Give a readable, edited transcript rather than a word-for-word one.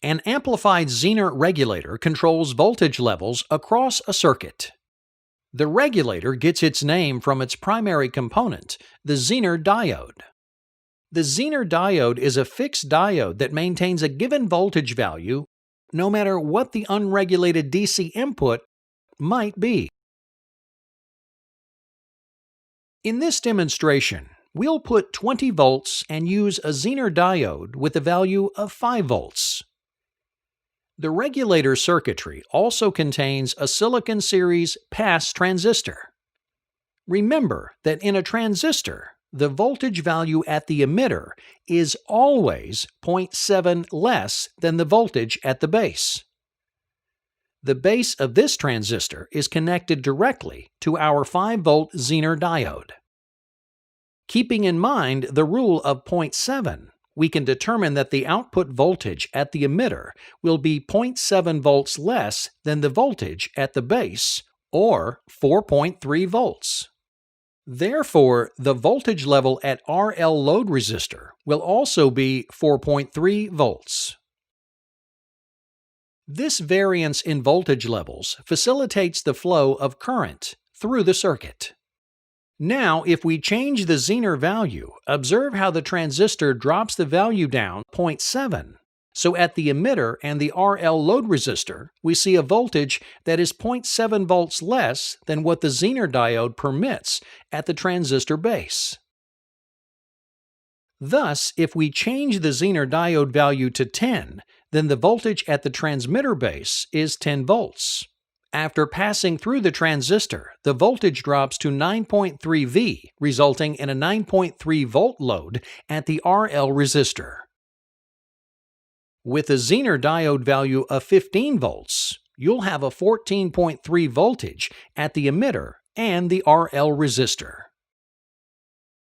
An amplified Zener regulator controls voltage levels across a circuit. The regulator gets its name from its primary component, the Zener diode. The Zener diode is a fixed diode that maintains a given voltage value no matter what the unregulated DC input might be. In this demonstration, we'll put 20 volts and use a Zener diode with a value of 5 volts. The regulator circuitry also contains a silicon series pass transistor. Remember that in a transistor, the voltage value at the emitter is always 0.7 less than the voltage at the base. The base of this transistor is connected directly to our 5-volt Zener diode. Keeping in mind the rule of 0.7, we can determine that the output voltage at the emitter will be 0.7 volts less than the voltage at the base, or 4.3 volts. Therefore, the voltage level at RL load resistor will also be 4.3 volts. This variance in voltage levels facilitates the flow of current through the circuit. Now, if we change the Zener value, observe how the transistor drops the value down 0.7. So at the emitter and the RL load resistor, we see a voltage that is 0.7 volts less than what the Zener diode permits at the transistor base. Thus, if we change the Zener diode value to 10, then the voltage at the transmitter base is 10 volts. After passing through the transistor, the voltage drops to 9.3 V, resulting in a 9.3 volt load at the RL resistor. With a Zener diode value of 15 volts, you'll have a 14.3 voltage at the emitter and the RL resistor.